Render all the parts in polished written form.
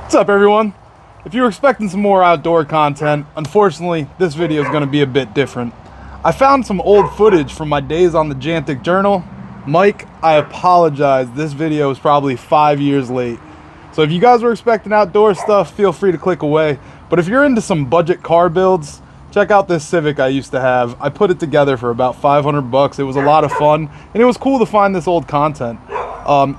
What's up, everyone? If you were expecting some more outdoor content, unfortunately, this video is going to be a bit different. I found some old footage from my days on the Jantic Journal. Mike, I apologize, this video is probably 5 years late. So if you guys were expecting outdoor stuff, feel free to click away. But if you're into some budget car builds, check out this Civic I used to have. I put it together for about 500 bucks. It was a lot of fun, and it was cool to find this old content.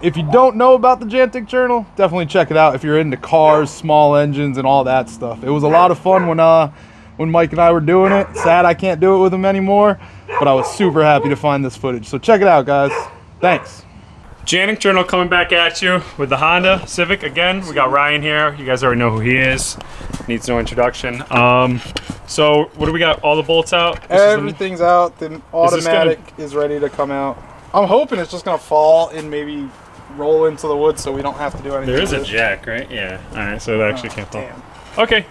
If you don't know about the Jantic Journal, definitely check it out if you're into cars, small engines, and all that stuff. It was a lot of fun when Mike and I were doing it. Sad I can't do it with him anymore, but I was super happy to find this footage. So check it out, guys. Thanks. Jantic Journal coming back at you with the Honda Civic again. We got Ryan here. You guys already know who he is. Needs no introduction. So what do we got? All the bolts out? Everything's out. The automatic is ready to come out. I'm hoping it's just gonna fall and maybe roll into the woods so we don't have to do anything. There is a jack, right? Yeah. All right, so it actually can't fall. Damn. Okay.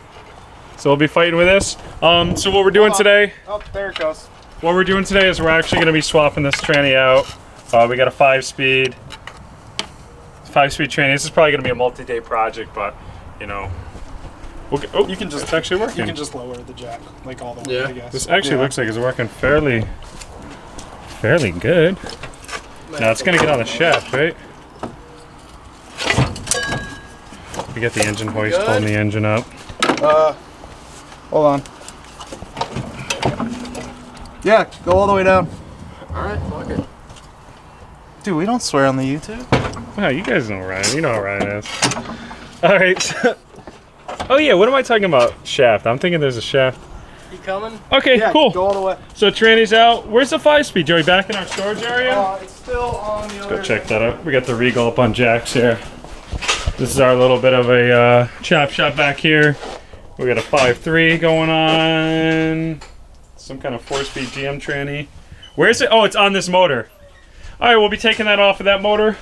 So we'll be fighting with this. So what we're doing today? Oh, there it goes. What we're doing today is we're actually gonna be swapping this tranny out. We got a 5-speed tranny. This is probably gonna be a multi-day project, but you know. You can just it's actually working. You can just lower the jack like all the way. I guess. This actually looks like it's working fairly good. Now it's gonna get on the shaft, right? We got the engine hoist pulling the engine up. Hold on. Yeah, go all the way down. Alright, fuck it. Dude, we don't swear on the YouTube. Wow, you guys know Ryan. You know how Ryan is. Alright. Oh yeah, what am I talking about? Shaft. I'm thinking there's a shaft. You coming? Okay, Yeah, cool. go all the way. So tranny's out. Where's the 5-speed, Joey? Back in our storage area? It's still on the other. Go check that out. We got the Regal up on jacks here. This is our little bit of a chop shop back here. We got a 5.3 going on. Some kind of 4-speed GM tranny. Where is it? Oh, it's on this motor. All right, we'll be taking that off of that motor.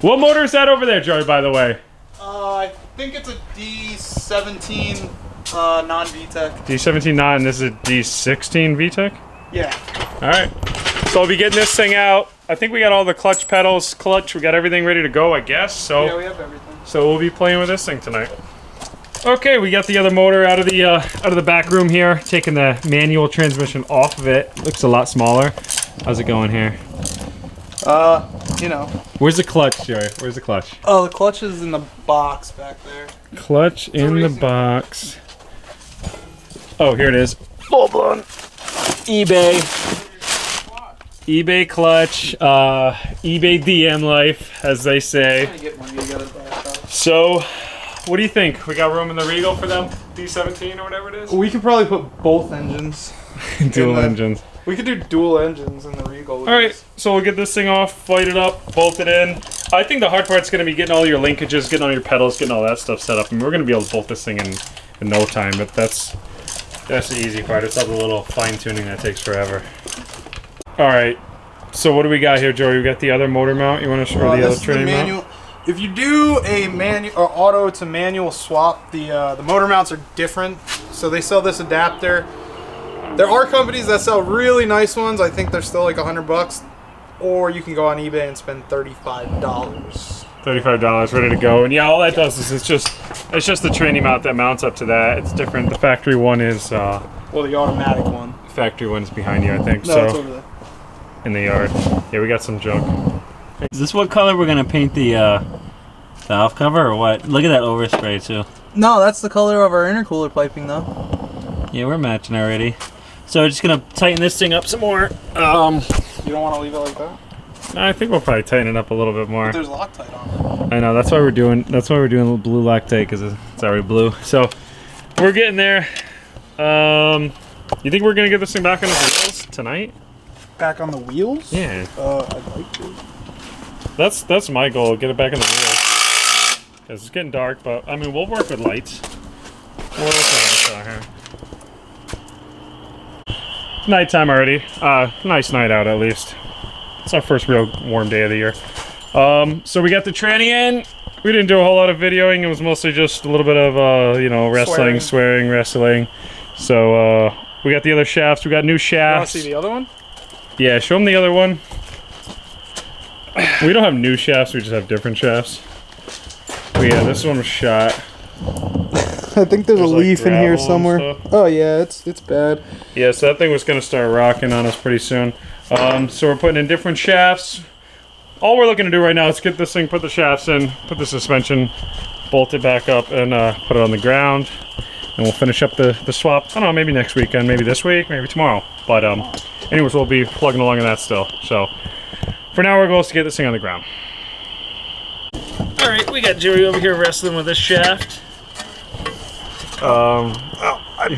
What motor is that over there, Joey, by the way? I think it's a D17 non-VTEC. D17 non, and this is a D16 VTEC? Yeah. All right. So I'll be getting this thing out. I think we got all the clutch pedals, we got everything ready to go, I guess. So Yeah, we have everything. So we'll be playing with this thing tonight. Okay, we got the other motor out of the back room here, taking the manual transmission off of it. Looks a lot smaller. How's it going here? You know. Where's the clutch, Joey? Where's the clutch? Oh, the clutch is in the box back there. Clutch in the box. Oh, here it is. Full blown eBay clutch, eBay DM life, as they say. So, what do you think? We got room in the Regal for them? D17 or whatever it is? We could probably put both engines. Dual engines. We could do dual engines in the Regal. Alright, so we'll get this thing off, fight it up, bolt it in. I think the hard part's going to be getting all your linkages, getting all your pedals, getting all that stuff set up. And we're going to be able to bolt this thing in no time, but that's the easy part. It's all the little fine-tuning that takes forever. Alright, so what do we got here, Joey? We got the other motor mount. You want to show the other tranny mount? If you do a auto to manual swap, the motor mounts are different. So they sell this adapter. There are companies that sell really nice ones. I think they're still like $100, or you can go on eBay and spend $35. $35 ready to go. And yeah, all that does is it's just the tranny mount that mounts up to that. It's different. The factory one is well, the automatic one. Factory one's behind you, I think. No, so it's over there. in the yard. Yeah, we got some junk. Is this what color we're gonna paint the valve cover or what? Look at that overspray too. No, that's the color of our intercooler piping though. Yeah, we're matching already. So we're just gonna tighten this thing up some more. You don't want to leave it like that? I think we'll probably tighten it up a little bit more. But there's Loctite on it. I know, that's why we're doing a little blue Loctite, because it's already blue. So we're getting there. You think we're gonna get this thing back on the wheels tonight? Back on the wheels? Yeah. I'd like to. That's my goal, get it back on the wheels. Because it's getting dark, but I mean we'll work with lights. What else out here? Nighttime already. Nice night out at least. It's our first real warm day of the year. So we got the tranny in. We didn't do a whole lot of videoing. It was mostly just a little bit of wrestling, swearing, wrestling. So we got the other shafts. We got new shafts. You want to see the other one? Yeah, show them the other one. We don't have new shafts. We just have different shafts. But yeah, this one was shot. I think there's a There's, like, leaf in here gravel and somewhere. stuff. Oh yeah, it's bad. Yeah, so that thing was going to start rocking on us pretty soon. So we're putting in different shafts. All we're looking to do right now is get this thing, put the shafts in, put the suspension, bolt it back up, and put it on the ground. And we'll finish up the swap, I don't know, maybe next weekend, maybe this week, maybe tomorrow. But anyways, we'll be plugging along in that still. So for now, our goal is to get this thing on the ground. All right, we got Joey over here wrestling with this shaft. You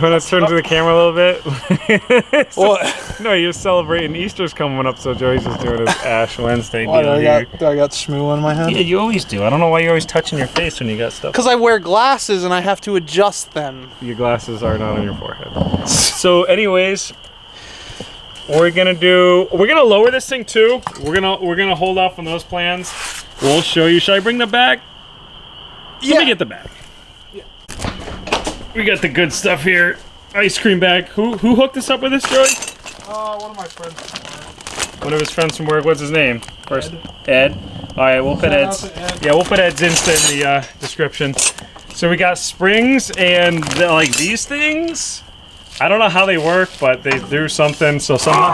want to turn to the camera a little bit? Well, No, you're celebrating Easter's coming up, so Joey's just doing his Ash Wednesday why deal do here. I got shmoo on my head? Yeah, you always do. I don't know why you're always touching your face when you got stuff. Because I wear glasses and I have to adjust them. Your glasses are not on your forehead. So, anyways, we're gonna lower this thing too. We're gonna hold off on those plans. We'll show you. Should I bring the bag? Let me get the bag. We got the good stuff here. Ice cream bag. Who hooked us up with this, Joey? One of my friends. One of his friends from work. What's his name? First, Ed. All right, we'll put Shout out Ed's. to Ed. Yeah, we'll put Ed's Insta in the description. So we got springs and like these things. I don't know how they work, but they do something. So somehow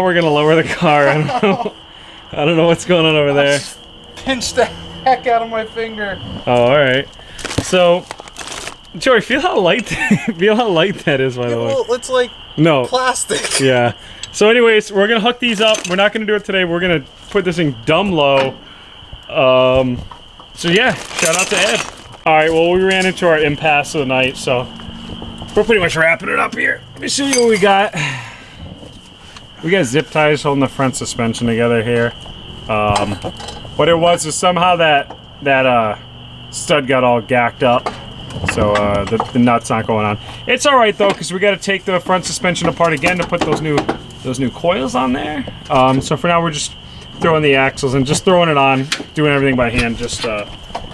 we're gonna lower the car. I don't know what's going on over there. Pinched the heck out of my finger. Oh, all right. So, Joey, feel how light that is, by the way. Well, it's like No. plastic. Yeah. So anyways, we're gonna hook these up. We're not gonna do it today. We're gonna put this thing dumb low. So yeah, shout out to Ed. All right, well, we ran into our impasse of the night, so we're pretty much wrapping it up here. Let me show you what we got. We got zip ties holding the front suspension together here. What it was is somehow that stud got all gacked up. So the nut's not going on. It's all right though, because we got to take the front suspension apart again to put those new coils on there. So for now we're just throwing the axles and just throwing it on, doing everything by hand, just to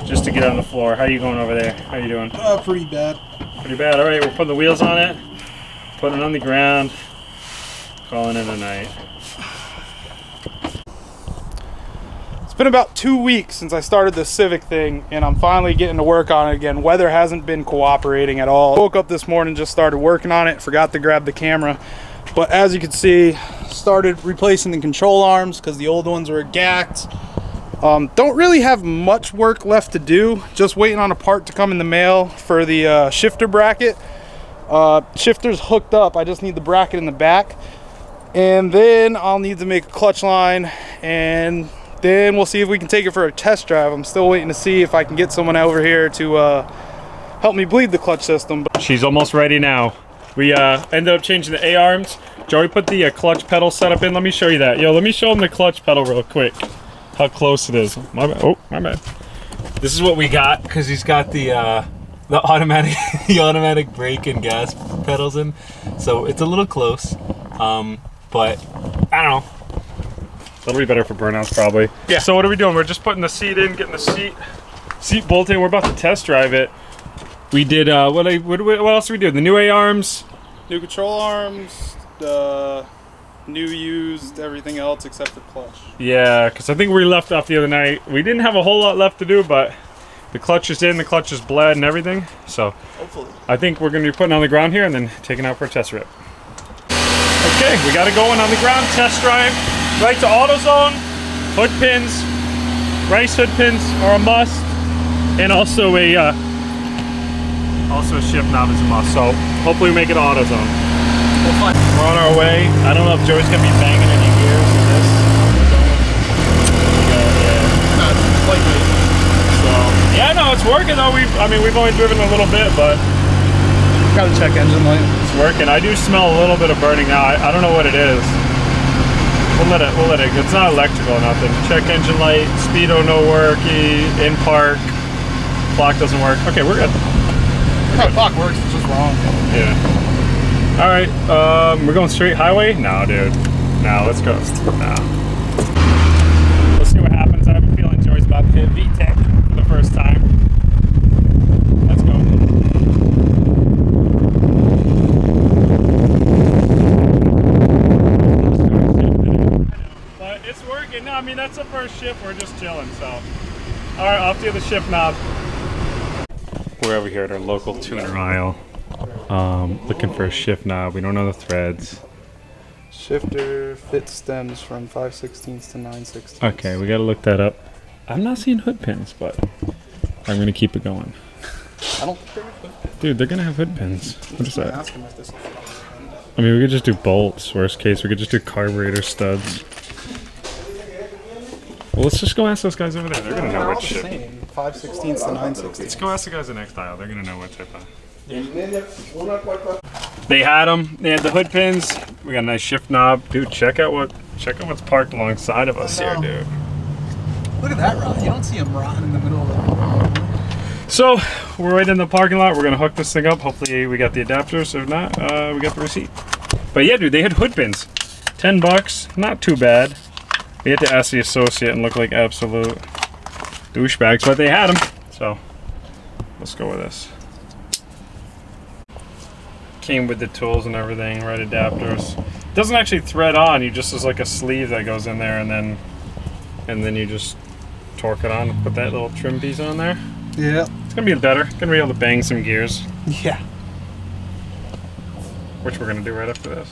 get it on the floor. How you going over there? How you doing? Pretty bad. Pretty bad. All right, we're putting the wheels on it, putting it on the ground, calling it a night. It's been about 2 weeks since I started the Civic thing, and I'm finally getting to work on it again. Weather hasn't been cooperating at all. Woke up this morning, just started working on it, forgot to grab the camera. But as you can see, started replacing the control arms because the old ones were gacked. Don't really have much work left to do. Just waiting on a part to come in the mail for the shifter bracket. Shifter's hooked up. I just need the bracket in the back. And then I'll need to make a clutch line, and then we'll see if we can take it for a test drive. I'm still waiting to see if I can get someone over here to help me bleed the clutch system. She's almost ready now. We ended up changing the A-arms. Joey put the clutch pedal setup in. Let me show you that. Yo, let me show him the clutch pedal real quick. How close it is. My bad. Oh, my bad. This is what we got, because he's got the automatic the automatic brake and gas pedals in. So it's a little close. But I don't know. That'll be better for burnouts probably. Yeah. So what are we doing? We're just putting the seat in, getting the seat bolted. We're about to test drive it. We did what else did we do? The new A-arms. New control arms, new used, everything else except for clutch. Yeah, because I think we left off the other night. We didn't have a whole lot left to do, but the clutch is in, the clutch is bled and everything. So Hopefully. I think we're going to be putting it on the ground here and then taking it out for a test rip. Okay, we got it going on the ground, test drive. Right to AutoZone, hood pins, race hood pins are a must, and also a shift knob is a must. So hopefully we make it AutoZone. We're on our way. I don't know if Joey's gonna be banging any gears in this. So yeah, no, it's working though. We've only driven a little bit, but Gotta check engine light. it's working. I do smell a little bit of burning now. I don't know what it is. We'll let it. It's not electrical or nothing. Check engine light. Speedo no worky. In park. Clock doesn't work. Okay, we're good. Clock works, it's just wrong. Yeah. All right. We're going straight highway. No, dude. No, let's go. No. Let's see what happens. I have a feeling Joey's about to hit VTEC for the first time. Let's go. But it's working. No, I mean, that's the first shift. We're just chilling, so All right, off to the shift knob. We're over here at our local tuner aisle, looking for a shift knob. We don't know the threads. Shifter fit stems from 5/16 to 9/16. Okay, we gotta look that up. I'm not seeing hood pins, but I'm gonna keep it going. I don't think they're good. Dude, they're gonna have hood pins. What is that? Ask them if this is I mean, we could just do bolts. Worst case, we could just do carburetor studs. Well, let's just go ask those guys over there. They're gonna know all what the ship. same. 5/16 to 9/16. Let's go ask the guys the next aisle. They're gonna know what type of. They had them. They had the hood pins. We got a nice shift knob, dude. Check out what's parked alongside of us here, dude. Look at that rot. You don't see them rotting in the middle of the. So we're right in the parking lot. We're gonna hook this thing up. Hopefully we got the adapters. If not, we got the receipt. But yeah, dude, they had hood pins. $10, not too bad. We had to ask the associate and look like absolute douchebags, but they had them. So let's go with this. Came with the tools and everything, right adapters. Doesn't actually thread on. You just, there's like a sleeve that goes in there, and then you just torque it on and put that little trim piece on there. Yeah. It's gonna be better. Gonna be able to bang some gears, Yeah. which we're gonna do right after this.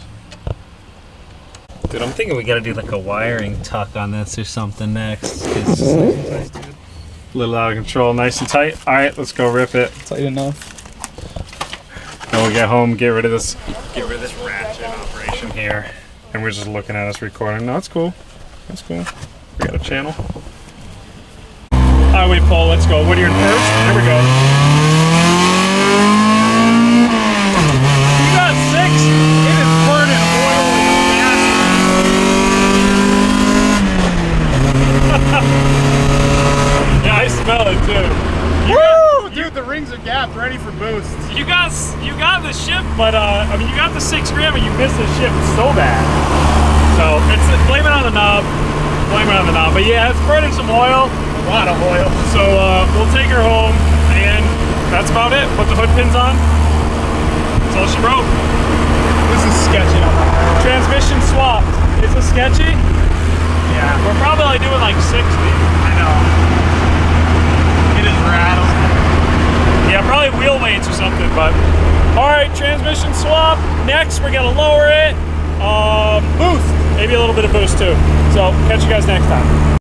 Dude, I'm thinking we gotta do like a wiring tuck on this or something next. 'Cause A little out of control, nice and tight. All right, let's go rip it. Tight enough. Then we'll get home, get rid of this ratchet operation here, and we're just looking at us recording. No, it's cool. That's cool. We got a channel. Highway pole, let's go. What are you in first? Here we go. You got 6. It is burning oil in the gas. Yeah, I smell it too. Woo! Dude, the rings are gapped, ready for boosts. You got the ship, but I mean, you got the 6 gram, and you missed the ship so bad. So it's blame it on the knob. Blame it on the knob. But yeah, it's burning some oil. A lot of oil. So we'll take her home, and that's about it. Put the hood pins on. That's all she wrote. This is sketchy. Transmission swapped. Is it sketchy? Yeah. We're probably like doing like 60. I know. It is rattled. Yeah, probably wheel weights or something, but. Alright, transmission swap. Next, we're gonna lower it. Boost. Maybe a little bit of boost too. So, catch you guys next time.